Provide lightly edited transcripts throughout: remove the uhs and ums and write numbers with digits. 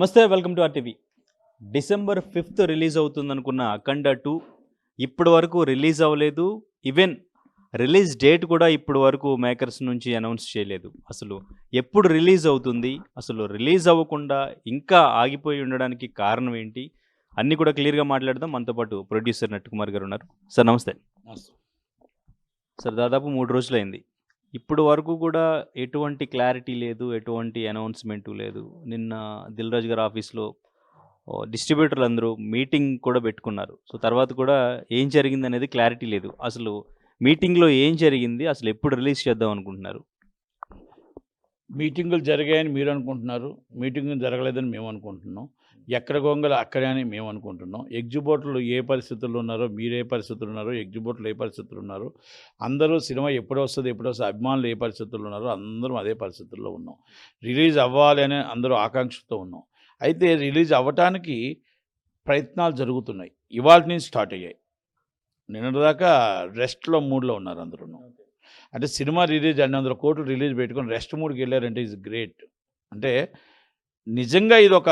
నమస్తే, welcome to RTV. December 5th release అవుతుందనుకున్న అఖండ 2 ఇప్పటి వరకు రిలీజ్ అవ్వలేదు. ఈవెన్ రిలీజ్ డేట్ కూడా ఇప్పటి వరకు మేకర్స్ నుంచి అనౌన్స్ చేయలేదు. అసలు ఎప్పుడు రిలీజ్ అవుతుంది? అసలు రిలీజ్ అవ్వకుండా ఇంకా ఆగిపోయి ఉండడానికి కారణం ఏంటి? అన్నీ కూడా క్లియర్‌గా మాట్లాడదాం. మనతో పాటు ప్రొడ్యూసర్ నట్కుమార్ గారు ఉన్నారు. సార్ నమస్తే. సార్ దాదాపు 3 రోజులైంది. ఇప్పుడు వరకు కూడా ఎటువంటి క్లారిటీ లేదు. ఎటువంటి అనౌన్స్‌మెంటు లేదు. నిన్న 'దిల్ రాజు' గారి ఆఫీస్‌లో డిస్ట్రిబ్యూటర్లందరూ మీటింగ్ కూడా పెట్టుకున్నారు. సో, తర్వాత కూడా ఏం జరిగిందనేది క్లారిటీ లేదు. అసలు మీటింగ్‌లో ఏం జరిగింది? అసలు ఎప్పుడు రిలీజ్ చేద్దాం అనుకుంటున్నారు? మీటింగులు జరిగాయని మీరు అనుకుంటున్నారు. మీటింగులు జరగలేదని మేము అనుకుంటున్నాం. ఎక్కడ గొంగలు అక్కడే అని మేము అనుకుంటున్నాం. ఎగ్జిబిటర్లు ఏ పరిస్థితుల్లో ఉన్నారో, మీరు ఏ పరిస్థితుల్లో ఉన్నారో, ఎగ్జిబిటర్లు ఏ పరిస్థితుల్లో ఉన్నారో, అందరూ సినిమా ఎప్పుడు వస్తుంది, అభిమానులు ఏ పరిస్థితుల్లో ఉన్నారో అందరం అదే పరిస్థితుల్లో ఉన్నాం. రిలీజ్ అవ్వాలి అని అందరూ ఆకాంక్షతో ఉన్నాం. అయితే రిలీజ్ అవ్వటానికి ప్రయత్నాలు జరుగుతున్నాయి. ఇవాళ నుంచి స్టార్ట్ అయ్యాయి. నిన్నటిదాకా రెస్ట్లో మూడ్లో ఉన్నారు అందరూ. అంటే సినిమా రిలీజ్ 200 కోట్లు రిలీజ్ పెట్టుకొని రెస్ట్ మూడ్కి వెళ్ళారంటే ఈజ్ గ్రేట్. అంటే నిజంగా ఇదొక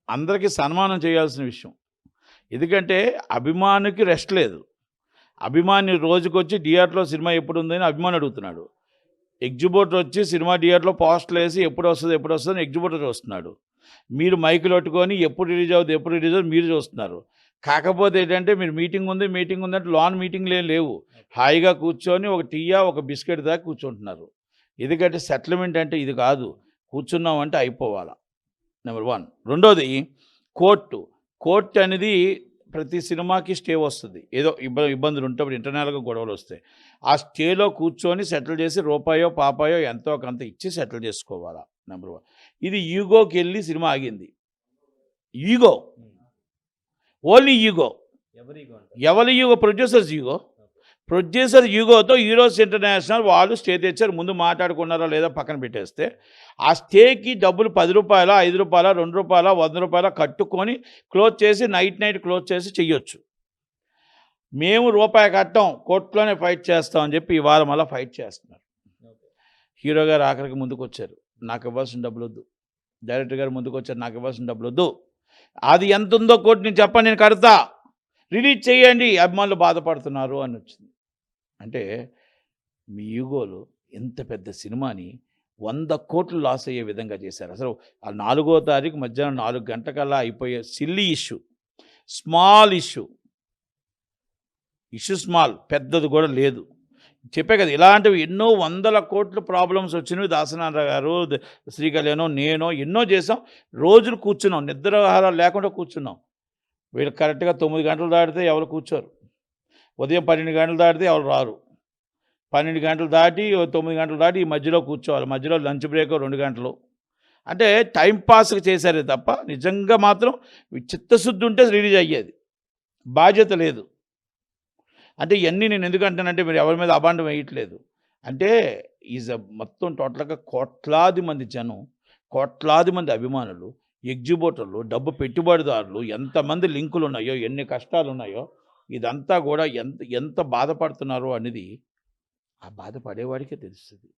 అందరికీ సన్మానం చేయాల్సిన విషయం. ఎందుకంటే అభిమానికి రెస్ట్ లేదు. అభిమాని రోజుకొచ్చి థియేటర్లో సినిమా ఎప్పుడు ఉందని అభిమాని అడుగుతున్నాడు. ఎగ్జిబిటర్ వచ్చి సినిమా థియేటర్లో పోస్టులు వేసి ఎప్పుడు వస్తుంది అని ఎగ్జిబిటర్ చూస్తున్నాడు. మీరు మైకులు పట్టుకొని ఎప్పుడు రిలీజ్ అవుతుంది మీరు చూస్తున్నారు. కాకపోతే ఏంటంటే మీరు మీటింగ్ ఉంది అంటే లాన్ మీటింగ్లు ఏం లేవు. హాయిగా కూర్చొని ఒక టీయా ఒక బిస్కెట్ దాకా కూర్చుంటున్నారు. ఎందుకంటే సెటిల్మెంట్ అంటే ఇది కాదు. కూర్చున్నామంటే అయిపోవాలా, నెంబర్ 1. రెండోది కోర్టు అనేది ప్రతి సినిమాకి స్టే వస్తుంది. ఏదో ఇబ్బందులు ఉంటప్పుడు ఇంటర్నల్గా గొడవలు వస్తాయి. ఆ స్టేలో కూర్చొని సెటిల్ చేసి రూపాయో పాపాయో ఎంతో కొంత ఇచ్చి సెటిల్ చేసుకోవాలా, నెంబర్ 1. ఇది ఈగోకి వెళ్ళి సినిమా ఆగింది. Ego, only ego. ఎవరి ఈగో? ప్రొడ్యూసర్ ఈగోతో హీరోస్ ఇంటర్నేషనల్ వాళ్ళు స్టే తెచ్చారు. ముందు మాట్లాడుకున్నారా లేదా పక్కన పెట్టేస్తే ఆ స్టేకి డబ్బులు 10 రూపాయల, 5 రూపాయల, 2 రూపాయల, 100 రూపాయల కట్టుకొని క్లోజ్ చేసి నైట్ క్లోజ్ చేసి చెయ్యొచ్చు. మేము రూపాయి కట్టం, కోర్టులోనే ఫైట్ చేస్తామని చెప్పి ఇవాళ మళ్ళీ ఫైట్ చేస్తున్నారు. హీరో గారు ఆఖరికి ముందుకు వచ్చారు, నాకు ఇవ్వాల్సిన డబ్బులు వద్దు. డైరెక్టర్ గారు ముందుకు వచ్చారు, నాకు ఇవ్వాల్సిన డబ్బులు వద్దు. అది ఎంత ఉందో కోర్టు నేను చెప్పండి, నేను కడతా, రిలీజ్ చేయండి, అభిమానులు బాధపడుతున్నారు అని వచ్చింది. అంటే మీ ఈగోలు ఎంత పెద్ద సినిమాని 100 కోట్లు లాస్ అయ్యే విధంగా చేశారు. అసలు ఆ 4వ తారీఖు మధ్యాహ్నం 4 గంటకల్లా అయిపోయే silly issue, small issue, small, పెద్దది కూడా లేదు. చెప్పే కదా, ఇలాంటివి ఎన్నో 100 కోట్ల ప్రాబ్లమ్స్ వచ్చినవి. దాసనారాయణ గారు, శ్రీకళ్యాణం, నేను ఎన్నో చేసాం. రోజులు కూర్చున్నాం, నిద్రాహారాలు లేకుండా కూర్చున్నాం. వీళ్ళు కరెక్ట్గా 9 గంటలు దాటితే ఎవరు కూర్చోరు. ఉదయం 12 గంటలు దాటితే ఎవరు రారు. 12 గంటలు దాటి 9 గంటలు దాటి ఈ మధ్యలో కూర్చోవాలి. మధ్యలో లంచ్ బ్రేక్ 2 గంటలు. అంటే టైంపాస్కి చేశారే తప్ప నిజంగా మాత్రం చిత్తశుద్ధి ఉంటే రిలీజ్ అయ్యేది. బాధ్యత లేదు. అంటే ఇవన్నీ నేను ఎందుకంటానంటే మీరు ఎవరి మీద అబాండం వేయట్లేదు. అంటే మొత్తం టోటల్గా కోట్లాది మంది జనం, కోట్లాది మంది అభిమానులు, ఎగ్జిబిటర్లు, డబ్బు పెట్టుబడిదారులు, ఎంతమంది లింకులు ఉన్నాయో, ఎన్ని కష్టాలు ఉన్నాయో, ఇదంతా కూడా ఎంత బాధపడుతున్నారో అనేది ఆ బాధపడేవాడికే తెలుస్తుంది.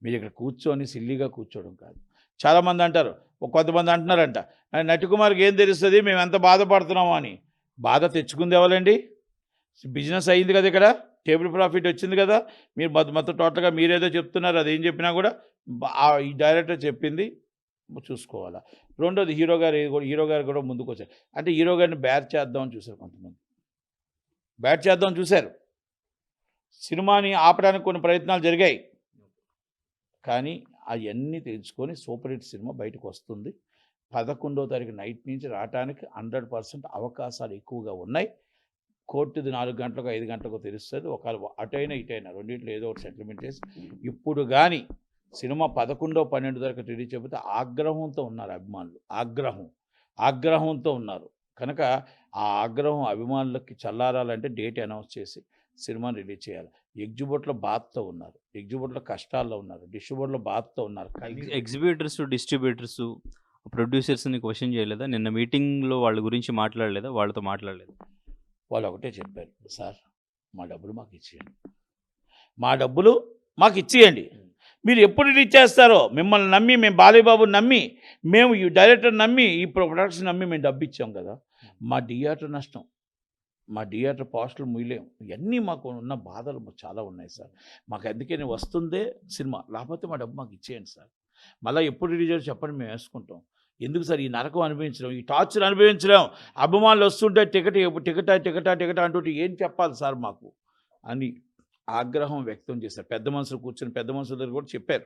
మీరు ఇక్కడ కూర్చొని సిల్లీగా కూర్చోవడం కాదు. చాలామంది అంటారు, కొంతమంది అంటున్నారంట, నటికుమార్కి ఏం తెలుస్తుంది మేము ఎంత బాధపడుతున్నామో అని. బాధ తెచ్చుకుంది ఎవరండి? బిజినెస్ అయింది కదా, ఇక్కడ టేబుల్ ప్రాఫిట్ వచ్చింది కదా. మీరు మొత్తం టోటల్గా మీరేదో చెప్తున్నారు, అదేం చెప్పినా కూడా ఈ డైరెక్టర్ చెప్పింది చూసుకోవాలా. రెండోది హీరో గారు కూడా ముందుకు వచ్చారు. అంటే హీరో గారిని బ్యాట్ చేద్దామని చూశారు, కొంతమంది బ్యాట్ చేద్దామని చూశారు. సినిమాని ఆపడానికి కొన్ని ప్రయత్నాలు జరిగాయి. కానీ అవన్నీ తెలుసుకొని సూపర్ హిట్ సినిమా బయటకు వస్తుంది. 11వ తారీఖు నైట్ నుంచి రావడానికి 100% అవకాశాలు ఎక్కువగా ఉన్నాయి. కోర్టుది 4 గంటలకు 5 గంటలకు తెలుస్తుంది. ఒకవేళ అటైనా ఇటైనా రెండింటిలో ఏదో ఒకటి సెటిల్మెంట్ చేసి ఇప్పుడు కానీ సినిమా 11, 12 తారీఖు రిలీజ్ చేయకపోతే ఆగ్రహంతో ఉన్నారు అభిమానులు. ఆగ్రహంతో ఉన్నారు. కనుక ఆ ఆగ్రహం అభిమానులకి చల్లారాలంటే డేట్ అనౌన్స్ చేసి సినిమాని రిలీజ్ చేయాలి. ఎగ్జిబిటర్లో బాధతో ఉన్నారు, ఎగ్జిబిటర్లో కష్టాల్లో ఉన్నారు, డిస్ట్రిబ్యూటర్లో బాధతో ఉన్నారు. ఎగ్జిబిటర్స్, డిస్ట్రిబ్యూటర్స్, ప్రొడ్యూసర్స్ని క్వశ్చన్ చేయలేదా? నిన్న మీటింగ్లో వాళ్ళ గురించి మాట్లాడలేదా? వాళ్ళతో మాట్లాడలేదు? వాళ్ళు ఒకటే చెప్పారు, సార్ మా డబ్బులు మాకు ఇచ్చేయండి, మా డబ్బులు మాకు ఇచ్చేయండి. మీరు ఎప్పుడు రిలీజ్ చేస్తారో మిమ్మల్ని నమ్మి, మేము బాలయ్యబాబు నమ్మి, మేము ఈ డైరెక్టర్ నమ్మి, ఈ ప్రొడక్షన్ నమ్మి మేము డబ్బు ఇచ్చాం కదా. మా థియేటర్ నష్టం, మా థియేటర్ పోస్టులు ముయ్యలేం. ఇవన్నీ మాకు ఉన్న బాధలు చాలా ఉన్నాయి సార్. మాకు అందుకని వస్తుందే సినిమా, లేకపోతే మా డబ్బు మాకు ఇచ్చేయండి సార్. మళ్ళీ ఎప్పుడు రిలీజ్ అయ్యారో చెప్పండి, మేము వేసుకుంటాం. ఎందుకు సార్ ఈ నరకం అనుభవించడం, ఈ టార్చర్ అనుభవించడం? అభిమానులు వస్తుంటే టికెట్ అంటుంటే ఏం చెప్పాలి సార్ మాకు అని ఆగ్రహం వ్యక్తం చేశారు. పెద్ద మనుషులు కూర్చొని పెద్ద మనుషుల దగ్గర కూడా చెప్పారు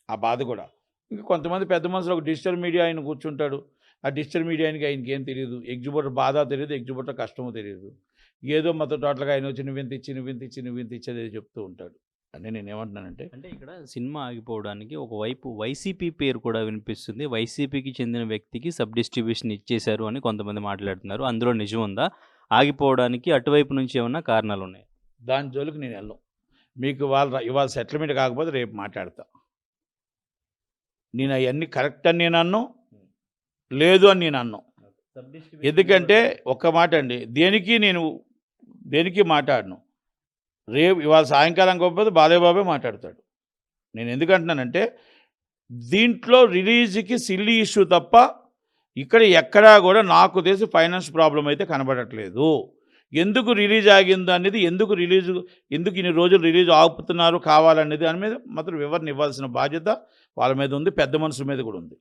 ఆ బాధ కూడా. ఇంకా కొంతమంది పెద్ద మనుషులు ఒక డిజిటల్ మీడియా ఆయన కూర్చుంటాడు, ఆ డిజిటల్ మీడియానికి ఆయనకి ఏం తెలియదు, ఎగ్జిబిటర్ బాధ తెలియదు, ఎగ్జిబిటర్ కష్టమో తెలియదు. ఏదో మొత్తం టోటల్గా ఆయన వచ్చి నువ్వెంత ఇచ్చేది చెప్తూ ఉంటాడు. అని నేను ఏమంటున్నానంటే, అంటే ఇక్కడ సినిమా ఆగిపోవడానికి ఒకవైపు వైసీపీ పేరు కూడా వినిపిస్తుంది. వైసీపీకి చెందిన వ్యక్తికి సబ్ డిస్ట్రిబ్యూషన్ ఇచ్చేశారు అని కొంతమంది మాట్లాడుతున్నారు. అందులో నిజం ఉందా? ఆగిపోవడానికి అటువైపు నుంచి ఏమన్నా కారణాలు ఉన్నాయి? దాని జోలికి నేను వెళ్ళను. మీకు ఇవాళ సెటిల్మెంట్ కాకపోతే రేపు మాట్లాడతా. నేను అవన్నీ కరెక్ట్ అని నేను అన్ను, లేదు అని నేను అన్ను. ఎందుకంటే ఒక్క మాట అండి, దేనికి మాట్లాడను. రేపు ఇవాళ సాయంకాలం కాకపోతే బాలయ్యబాబే మాట్లాడతాడు. నేను ఎందుకంటున్నానంటే, దీంట్లో రిలీజ్కి సిల్లీ ఇష్యూ తప్ప ఇక్కడ ఎక్కడా కూడా నాకు తెలిసి ఫైనాన్స్ ప్రాబ్లం అయితే కనబడట్లేదు. ఎందుకు రిలీజ్ ఆగిందో అనేది, ఎందుకు ఇన్ని రోజులు రిలీజ్ ఆపుతున్నారు కావాలనేది దాని మీద మాత్రం వివరణ ఇవ్వాల్సిన బాధ్యత వాళ్ళ మీద ఉంది, పెద్ద మనుషుల మీద కూడా ఉంది.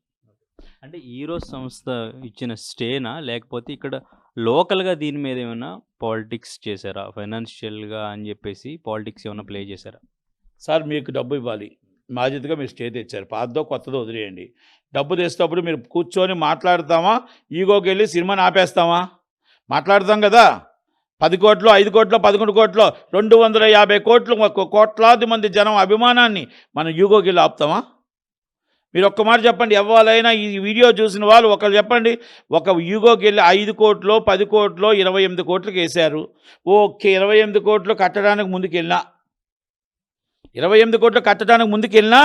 అంటే ఈరోజు సంస్థ ఇచ్చిన స్టేనా, లేకపోతే ఇక్కడ లోకల్గా దీని మీద ఏమైనా పాలిటిక్స్ చేశారా, ఫైనాన్షియల్గా అని చెప్పేసి పాలిటిక్స్ ఏమైనా ప్లే చేశారా? సార్ మీకు డబ్బు ఇవ్వాలి, బాధ్యతగా మీరు స్టే తెచ్చారు, పాతదో కొత్తదో వదిలేయండి. డబ్బు తెచ్చేటప్పుడు మీరు కూర్చొని మాట్లాడతామా, ఈగోకి వెళ్ళి సినిమాని ఆపేస్తామా? మాట్లాడతాం కదా. 10 కోట్లు, 5 కోట్లు, 11 కోట్లు, 250 కోట్లు, కోట్లాది మంది జనం అభిమానాన్ని మనం యూగోకి వెళ్ళి ఆపుతామా? మీరు ఒక్క మాట చెప్పండి. ఎవరైనా ఈ వీడియో చూసిన వాళ్ళు ఒకరు చెప్పండి. ఒక యూగోకి వెళ్ళి 5 కోట్లు, 10 కోట్లు, 28 కోట్లకి వేశారు. ఓకే, 28 కోట్లు కట్టడానికి ముందుకెళ్ళినా, 28 కోట్లు కట్టడానికి ముందుకెళ్ళినా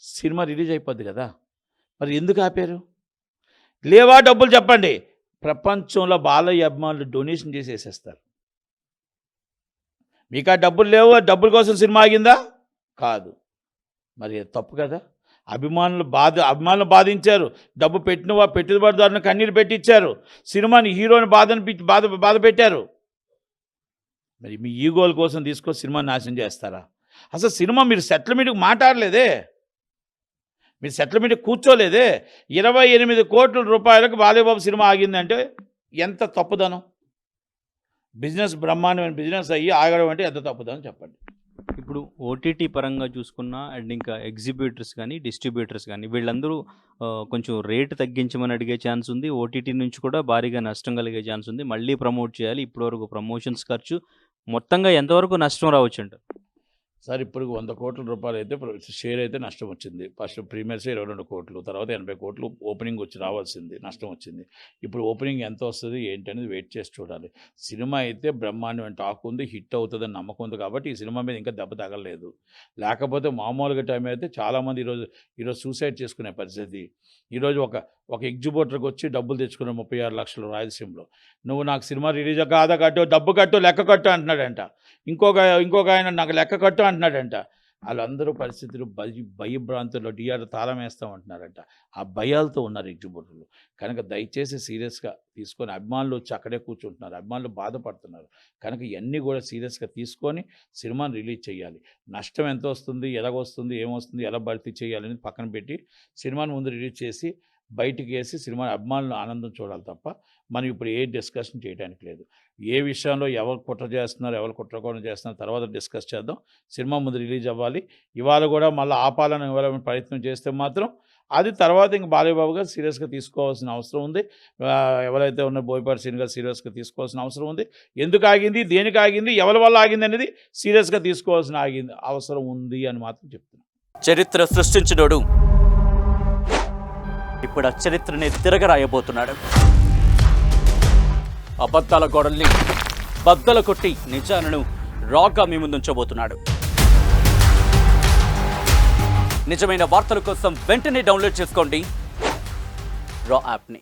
సినిమా రిలీజ్ అయిపోద్ది కదా. మరి ఎందుకు ఆపారు? లేవా డబ్బులు చెప్పండి. ప్రపంచంలో బాలయ్య అభిమానులు డొనేషన్ చేసి వేసేస్తారు. మీకు ఆ డబ్బులు లేవు, డబ్బుల కోసం సినిమా ఆగిందా? కాదు. మరి తప్పు కదా. అభిమానులు బాధించారు. డబ్బు పెట్టుబడిదారులను కన్నీరు పెట్టించారు. సినిమాని హీరోని బాధ పెట్టారు. మరి మీ ఈగోల కోసం తీసుకొని సినిమాని నాశనం చేస్తారా? అసలు సినిమా మీరు సెటిల్మెంట్కి మాట్లాడలేదే, మీరు సెటిల్మెంట్కి కూర్చోలేదే. 28 కోట్ల రూపాయలకు బాలయ్యబాబు సినిమా ఆగిందంటే ఎంత తప్పుదనం. బిజినెస్ బ్రహ్మాండమైన బిజినెస్ అయ్యి ఆగడం అంటే ఎంత తప్పుదనం చెప్పండి. ఇప్పుడు ఓటీటీ పరంగా చూసుకున్నా, అండ్ ఇంకా ఎగ్జిబ్యూటర్స్ కానీ డిస్ట్రిబ్యూటర్స్ కానీ వీళ్ళందరూ కొంచెం రేటు తగ్గించమని అడిగే ఛాన్స్ ఉంది. ఓటీటీ నుంచి కూడా భారీగా నష్టం కలిగే ఛాన్స్ ఉంది. మళ్ళీ ప్రమోట్ చేయాలి. ఇప్పటివరకు ప్రమోషన్స్ ఖర్చు మొత్తంగా ఎంతవరకు నష్టం రావచ్చు అంటారు? సార్ ఇప్పుడు 100 కోట్ల రూపాయలు అయితే షేర్ అయితే నష్టం వచ్చింది. ఫస్ట్ ప్రీమియర్స్ 22 కోట్లు, తర్వాత 80 కోట్లు ఓపెనింగ్ వచ్చి రావాల్సింది, నష్టం వచ్చింది. ఇప్పుడు ఓపెనింగ్ ఎంత వస్తుంది ఏంటి అనేది వెయిట్ చేసి చూడాలి. సినిమా అయితే బ్రహ్మాండమైన టాక్ ఉంది, హిట్ అవుతుందని నమ్మకం ఉంది కాబట్టి ఈ సినిమా మీద ఇంకా దెబ్బ తగలలేదు. లేకపోతే మామూలుగా టైం అయితే చాలామంది ఈరోజు సూసైడ్ చేసుకునే పరిస్థితి. ఈరోజు ఒక ఎగ్జిబిటర్కి వచ్చి డబ్బులు తెచ్చుకున్న 36 లక్షలు రాయలసీమలో. నువ్వు నాకు సినిమా రిలీజ్ కాదా కట్టు, డబ్బు కట్టు, లెక్క కట్టు అంటున్నాడంట. ఇంకొక ఆయన నాకు లెక్క కట్టు అంటున్నాడంట. వాళ్ళందరూ పరిస్థితులు భయభ్రాంతుల్లో థియేటర్ తాళం వేస్తామంటున్నారంట. ఆ భయాలతో ఉన్నారు ఎగ్జిబిటర్లు. కనుక దయచేసి సీరియస్గా తీసుకొని, అభిమానులు వచ్చి అక్కడే కూర్చుంటున్నారు, అభిమానులు బాధపడుతున్నారు. కనుక ఇవన్నీ కూడా సీరియస్గా తీసుకొని సినిమాని రిలీజ్ చేయాలి. నష్టం ఎంత వస్తుంది, ఎలాగొస్తుంది, ఏమొస్తుంది, ఎలా భర్తీ చేయాలని పక్కన పెట్టి సినిమాని ముందు రిలీజ్ చేసి బయటికి వేసి సినిమా అభిమానులు ఆనందం చూడాలి తప్ప మనం ఇప్పుడు ఏ డిస్కషన్ చేయడానికి లేదు. ఏ విషయంలో ఎవరు కుట్ర చేస్తున్నారు, ఎవరు కుట్రకోణం చేస్తున్నారు తర్వాత డిస్కస్ చేద్దాం. సినిమా ముందు రిలీజ్ అవ్వాలి. ఇవాళ కూడా మళ్ళీ ఆపాలని ఇవ్వాలని ప్రయత్నం చేస్తే మాత్రం అది తర్వాత ఇంక బాలయ్యబాబు గారు సీరియస్గా తీసుకోవాల్సిన అవసరం ఉంది. ఎవరైతే ఉన్న బోయపాటి శ్రీను గారు సీరియస్గా తీసుకోవాల్సిన అవసరం ఉంది. ఎందుకు ఆగింది, దేనికి ఆగింది, ఎవరి వల్ల ఆగింది అనేది సీరియస్గా తీసుకోవాల్సిన అవసరం ఉంది అని మాత్రం చెప్తున్నాను. చరిత్ర సృష్టించినోడు ఇప్పుడు ఆ చరిత్రని తిరగరాయబోతున్నాడు. అబద్ధాల గోడల్ని బద్దలు కొట్టి నిజాలను రాగా మీ ముందుంచబోతున్నాడు. నిజమైన వార్తల కోసం వెంటనే డౌన్లోడ్ చేసుకోండి రా యాప్ని.